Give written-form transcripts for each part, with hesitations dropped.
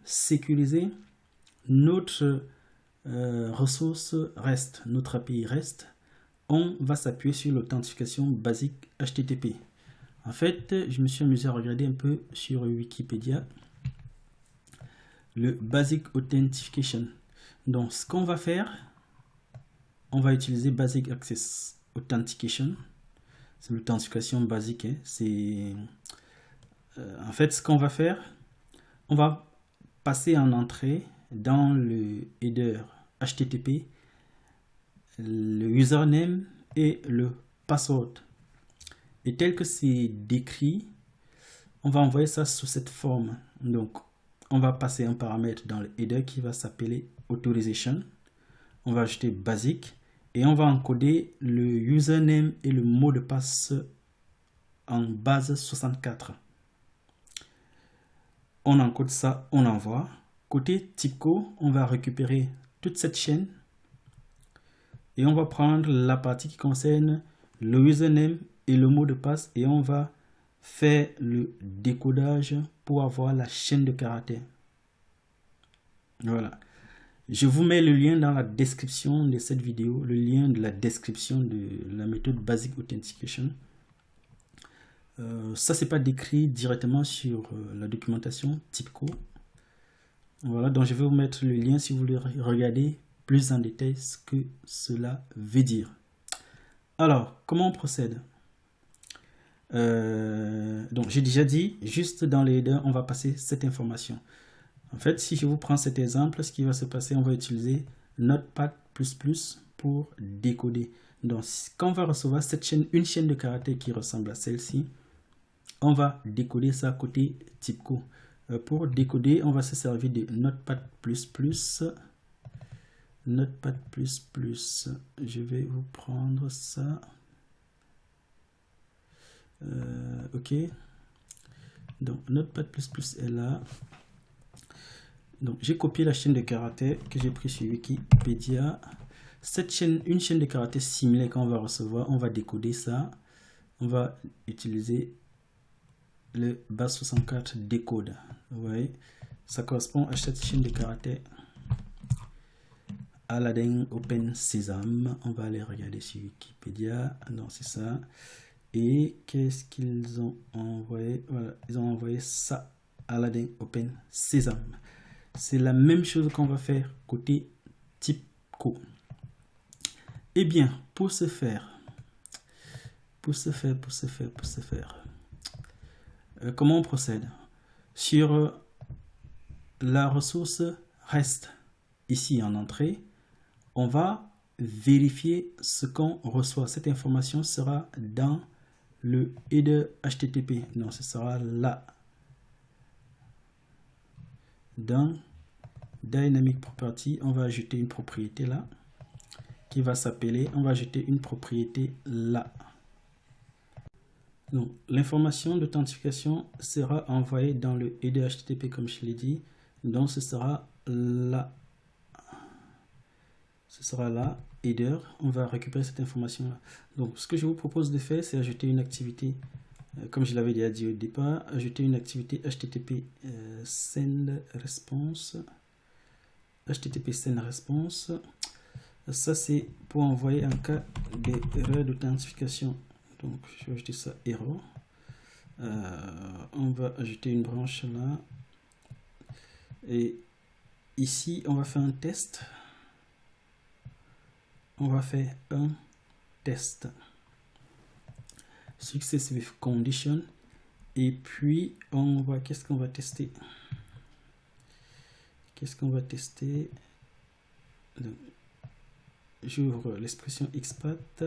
sécuriser notre ressource REST, notre API REST, on va s'appuyer sur l'authentification basique HTTP. En fait, je me suis amusé à regarder un peu sur Wikipédia le Basic Authentication. Donc, ce qu'on va faire, on va utiliser Basic Access Authentication. C'est l'authentification basique. Hein. C'est en fait ce qu'on va faire. On va passer en entrée dans le header HTTP le username et le password. Et tel que c'est décrit, on va envoyer ça sous cette forme. Donc, on va passer un paramètre dans le header qui va s'appeler authorization. On va ajouter basic et on va encoder le username et le mot de passe en base 64. On encode ça, on envoie. Côté TIBCO, on va récupérer toute cette chaîne et on va prendre la partie qui concerne le username et le mot de passe et on va faire le décodage pour avoir la chaîne de caractères. Voilà. Je vous mets le lien dans la description de cette vidéo, le lien de la description de la méthode Basic Authentication. Ça, c'est pas décrit directement sur la documentation TIBCO. Voilà, donc je vais vous mettre le lien si vous voulez regarder plus en détail ce que cela veut dire. Alors, comment on procède? Donc, j'ai déjà dit, juste dans les headers, on va passer cette information. En fait, si je vous prends cet exemple, ce qui va se passer, on va utiliser Notepad++ pour décoder. Donc, quand on va recevoir cette chaîne, une chaîne de caractères qui ressemble à celle-ci, on va décoder ça côté TIBCO. Pour décoder, on va se servir de Notepad++. Notepad++. Je vais vous prendre ça. Ok. Donc, Notepad++ est là. Donc, j'ai copié la chaîne de caractères que j'ai pris sur Wikipédia. Cette chaîne, une chaîne de caractères similaire qu'on va recevoir, on va décoder ça. On va utiliser le base 64 décode. Vous voyez, ça correspond à cette chaîne de caractères. Aladdin Open Sesame. On va aller regarder sur Wikipédia. Non, c'est ça. Et qu'est-ce qu'ils ont envoyé? Voilà, ils ont envoyé ça. Aladdin Open Sesame. C'est la même chose qu'on va faire côté TIBCO. Eh bien, pour ce faire, comment on procède? Sur la ressource REST, ici en entrée, on va vérifier ce qu'on reçoit. Cette information sera dans le header HTTP. Non, ce sera là. Dans Dynamic Property, on va ajouter une propriété là qui va s'appeler, on va ajouter une propriété là. Donc, l'information d'authentification sera envoyée dans le header HTTP comme je l'ai dit. Donc, ce sera là. Ce sera là, header. On va récupérer cette information-là. Donc, ce que je vous propose de faire, c'est ajouter une activité, comme je l'avais déjà dit au départ, ajouter une activité HTTP send response. HTTP send response. Ça, c'est pour envoyer en cas d'erreur d'authentification. Donc, je vais ajouter ça, error. On va ajouter une branche là. Et ici, on va faire un test. On va faire un test. Success with condition. Et puis, on va, qu'est-ce qu'on va tester? Qu'est-ce qu'on va tester? J'ouvre l'expression expat.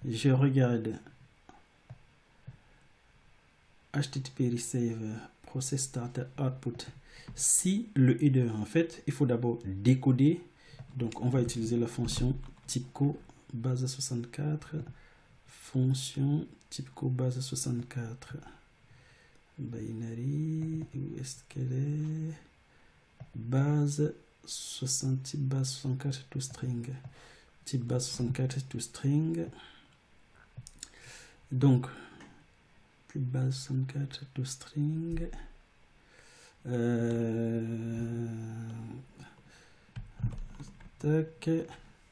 Je regarde HTTP receive process starter output. Si le header, en fait, il faut d'abord décoder. Donc, on va utiliser la fonction TIBCO base 64. Fonction TIBCO base 64. Binary, où est-ce qu'elle est? Base 60, base 64 to string. Type base 64 to string. Donc, type base 64 to string. Tac.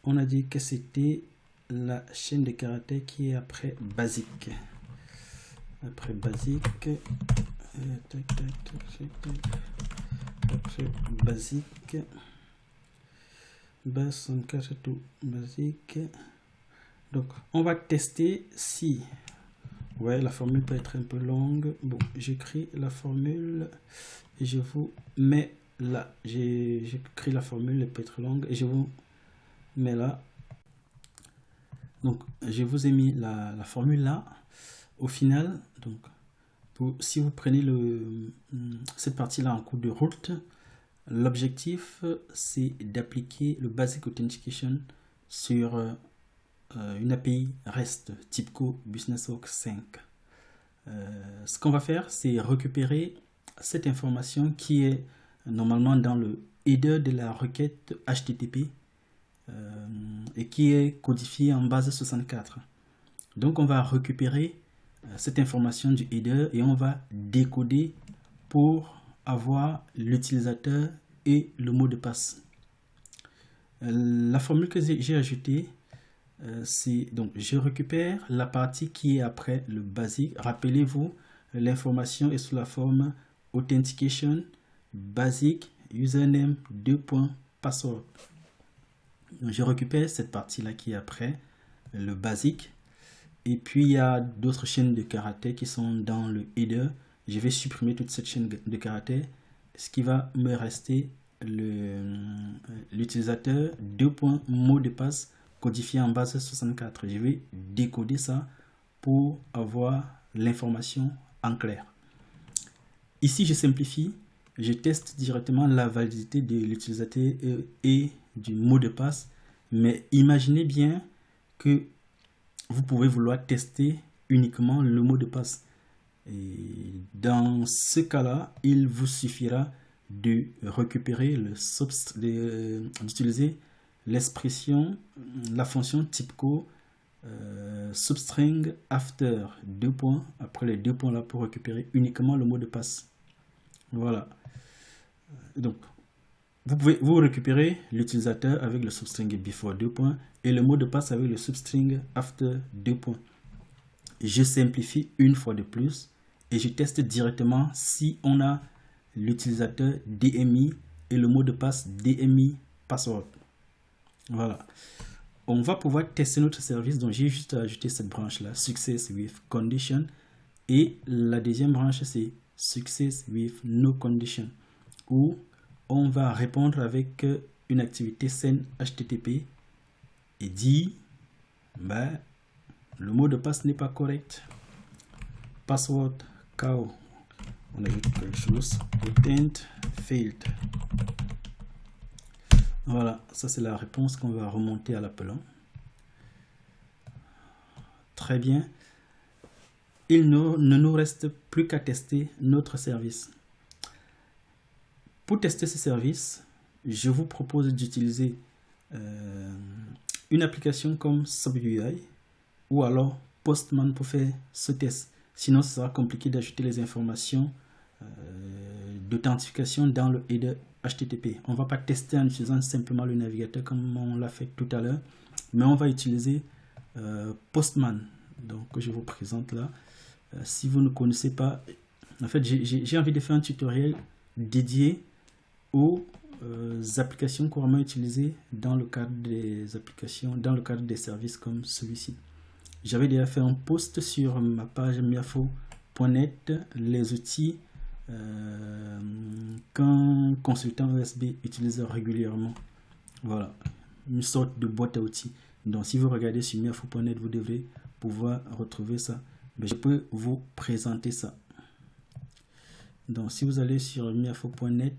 On a dit que c'était la chaîne de caractères qui est après basique. Après basique. Tac, tac, tac, après basique. Base 64 tout basique. Donc, on va tester si... Ouais, la formule peut être un peu longue. Bon, j'écris la formule et je vous mets là. J'écris la formule, elle peut être longue et je vous mets là. Donc, je vous ai mis la formule là. Au final, donc, si vous prenez cette partie-là en cours de route, l'objectif, c'est d'appliquer le Basic Authentication sur une API REST TIBCO BusinessWorks 5. Ce qu'on va faire, c'est récupérer cette information qui est normalement dans le header de la requête HTTP et qui est codifiée en base 64. Donc on va récupérer cette information du header et on va décoder pour avoir l'utilisateur et le mot de passe. La formule que j'ai ajoutée, c'est donc je récupère la partie qui est après le basique. Rappelez-vous, l'information est sous la forme authentication basic username password. Donc, je récupère cette partie là qui est après le basique. Et puis il y a d'autres chaînes de caractères qui sont dans le header. Je vais supprimer toute cette chaîne de caractères. Ce qui va me rester l'utilisateur mot de passe codifié en base 64. Je vais décoder ça pour avoir l'information en clair. Ici, je simplifie. Je teste directement la validité de l'utilisateur et du mot de passe. Mais imaginez bien que vous pouvez vouloir tester uniquement le mot de passe. Et dans ce cas-là, il vous suffira de récupérer d'utiliser l'expression, la fonction TIBCO substring after après les deux points là pour récupérer uniquement le mot de passe. Voilà. Donc, vous récupérez l'utilisateur avec le substring before et le mot de passe avec le substring after . Je simplifie une fois de plus et je teste directement si on a l'utilisateur DMI et le mot de passe DMI password. Voilà. On va pouvoir tester notre service. Donc, j'ai juste ajouté cette branche-là, Success with Condition. Et la deuxième branche, c'est Success with No Condition, où on va répondre avec une activité SEND HTTP et dit, le mot de passe n'est pas correct. Password cow. On ajoute quelque chose. Attempt failed. Voilà, ça c'est la réponse qu'on va remonter à l'appelant. Très bien. Il ne nous reste plus qu'à tester notre service. Pour tester ce service, je vous propose d'utiliser une application comme SubUI ou alors Postman pour faire ce test. Sinon, ce sera compliqué d'ajouter les informations d'authentification dans le header HTTP. On ne va pas tester en utilisant simplement le navigateur comme on l'a fait tout à l'heure, mais on va utiliser Postman, donc que je vous présente là. Si vous ne connaissez pas, en fait, j'ai envie de faire un tutoriel dédié aux applications couramment utilisées dans le cadre des applications, dans le cadre des services comme celui-ci. J'avais déjà fait un post sur ma page miafo.net, les outils qu'un consultant USB utilise régulièrement. Voilà, une sorte de boîte à outils. Donc si vous regardez sur miafo.net, vous devrez pouvoir retrouver ça. Mais je peux vous présenter ça. Donc si vous allez sur miafo.net,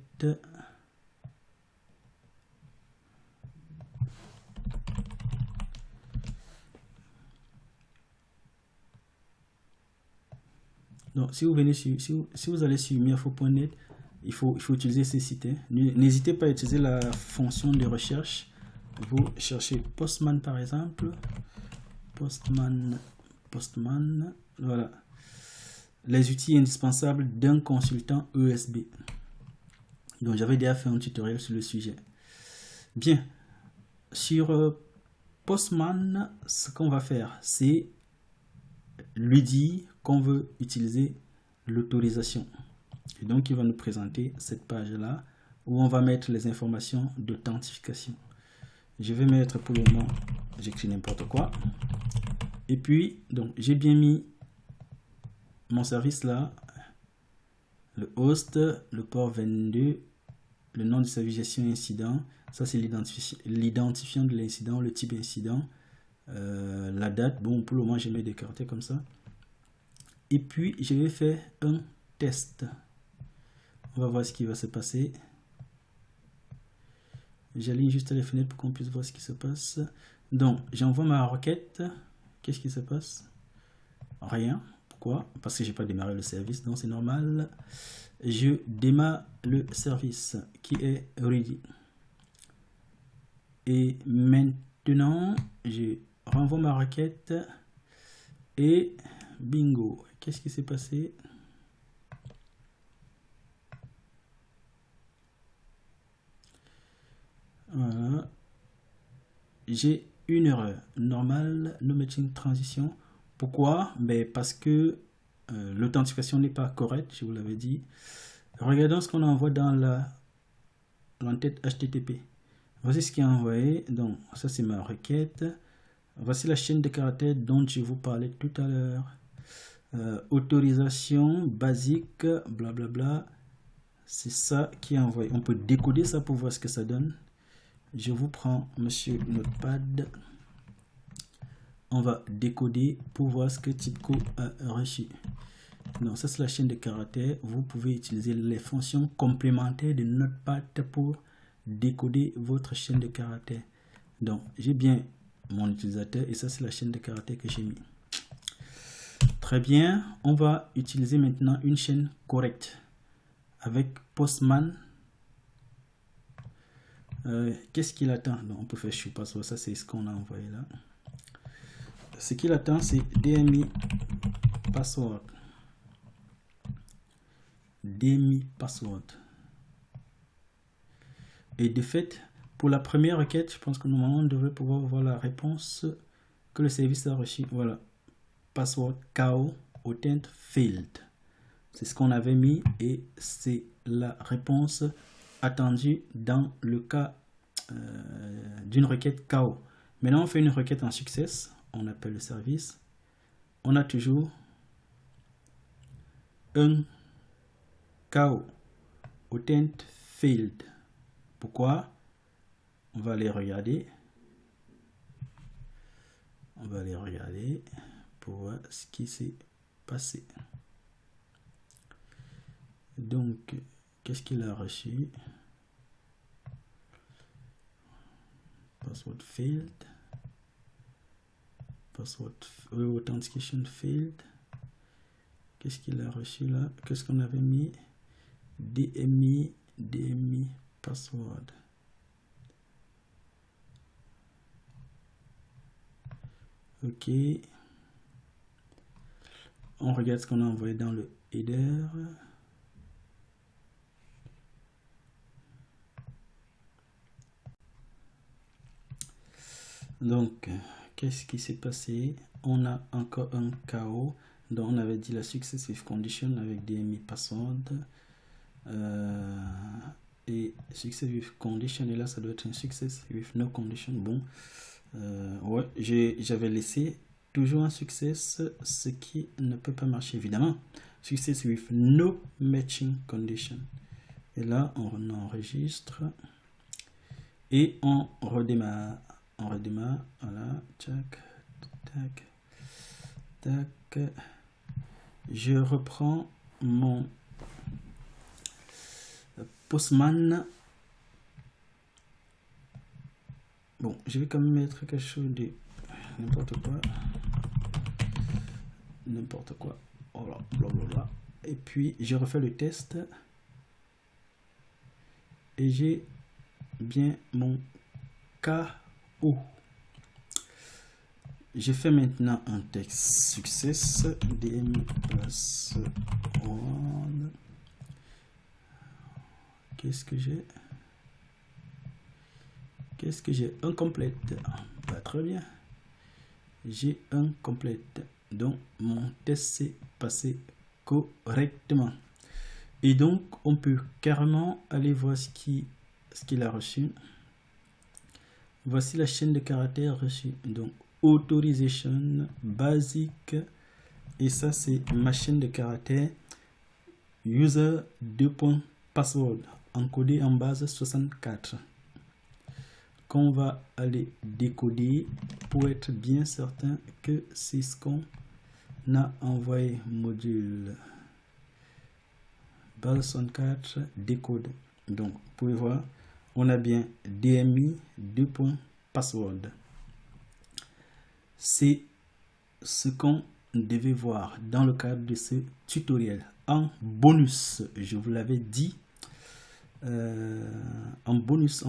donc si vous venez sur, si vous allez sur miafo.net, il faut utiliser ces sites. N'hésitez pas à utiliser la fonction de recherche. Vous cherchez Postman par exemple. Postman, voilà. Les outils indispensables d'un consultant USB. Donc j'avais déjà fait un tutoriel sur le sujet. Bien. sur Postman, ce qu'on va faire, c'est lui dire qu'on veut utiliser l'autorisation. Et donc, il va nous présenter cette page-là où on va mettre les informations d'authentification. Je vais mettre pour le moment, j'écris n'importe quoi. Et puis, donc, j'ai bien mis mon service là, le host, le port 22, le nom du service gestion incident. Ça, c'est l'identifiant de l'incident, le type incident, la date. Bon, pour le moment, je mets des caractères comme ça. Et puis, je vais faire un test. On va voir ce qui va se passer. J'aligne juste les fenêtres pour qu'on puisse voir ce qui se passe. Donc, j'envoie ma requête. Qu'est-ce qui se passe? Rien. Pourquoi? Parce que j'ai pas démarré le service, donc c'est normal. Je démarre le service qui est ready. Et maintenant, je renvoie ma requête et bingo. Qu'est-ce qui s'est passé? Voilà. J'ai une erreur. Normal, no matching transition. Pourquoi? Parce que l'authentification n'est pas correcte, je vous l'avais dit. Regardons ce qu'on envoie dans l'entête HTTP. Voici ce qui est envoyé. Donc, ça, c'est ma requête. Voici la chaîne de caractères dont je vous parlais tout à l'heure. Autorisation basique, blablabla. C'est ça qui est envoyé. On peut décoder ça pour voir ce que ça donne. Je vous prends Monsieur Notepad. On va décoder pour voir ce que TIBCO a reçu. Donc, ça, c'est la chaîne de caractères. Vous pouvez utiliser les fonctions complémentaires de Notepad pour décoder votre chaîne de caractères. Donc, j'ai bien mon utilisateur et ça, c'est la chaîne de caractères que j'ai mis. Très bien. On va utiliser maintenant une chaîne correcte avec Postman. Qu'est-ce qu'il attend? Donc, on peut faire show password. Ça, c'est ce qu'on a envoyé là. Ce qu'il attend, c'est DMI password. DMI password. Et de fait, pour la première requête, je pense que normalement on devrait pouvoir voir la réponse que le service a reçue. Voilà. Password KO authent failed. C'est ce qu'on avait mis et c'est la réponse attendue dans le cas d'une requête KO. Maintenant, on fait une requête en success. On appelle le service. On a toujours un KO authent failed. Pourquoi? On va aller regarder. On va aller regarder pour voir ce qui s'est passé. Donc, qu'est-ce qu'il a reçu? Password failed. Password authentication failed. Qu'est-ce qu'il a reçu là? Qu'est-ce qu'on avait mis? DMI password. Ok. On regarde ce qu'on a envoyé dans le header. Donc, qu'est-ce qui s'est passé? On a encore un KO. Donc, on avait dit la successive condition avec DMI password. Et successive condition, et là, ça doit être un success with no condition. Bon, ouais, j'avais laissé toujours un success, ce qui ne peut pas marcher, évidemment. Success with no matching condition. Et là, on enregistre et on redémarre. On redémarre, voilà, tac, tac, tac. Je reprends mon Postman. Bon, je vais quand même mettre quelque chose de n'importe quoi. N'importe quoi. Voilà, blablabla. Et puis, je refais le test. Et j'ai bien mon KO. Je fais maintenant un texte success. DMI password. Qu'est-ce que j'ai? Qu'est-ce que j'ai? Un complète. Pas très bien. J'ai un complète. Donc, mon test s'est passé correctement. Et donc, on peut carrément aller voir ce qu'il a reçu. Voici la chaîne de caractères reçue. Donc, authorization, basique. Et ça, c'est ma chaîne de caractères. User 2.password, encodé en base 64. Qu'on va aller décoder pour être bien certain que c'est ce qu'on a envoyé. Module base 64 décode. Donc, vous pouvez voir, on a bien DMI 2.password. C'est ce qu'on devait voir dans le cadre de ce tutoriel. En bonus, je vous l'avais dit, en bonus,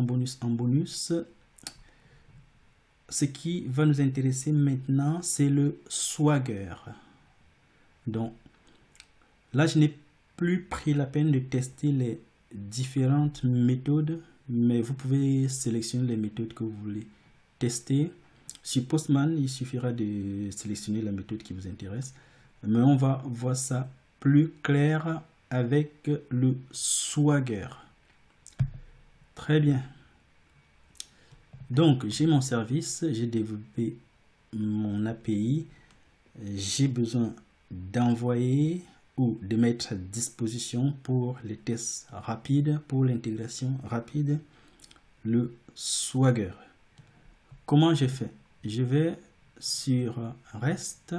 ce qui va nous intéresser maintenant, c'est le Swagger. Donc, là, je n'ai plus pris la peine de tester les différentes méthodes, mais vous pouvez sélectionner les méthodes que vous voulez tester. Sur Postman, il suffira de sélectionner la méthode qui vous intéresse, mais on va voir ça plus clair avec le Swagger. Très bien. Donc, j'ai mon service, j'ai développé mon API, j'ai besoin d'envoyer ou de mettre à disposition pour les tests rapides, pour l'intégration rapide, le Swagger. Comment je fais? Je vais sur REST,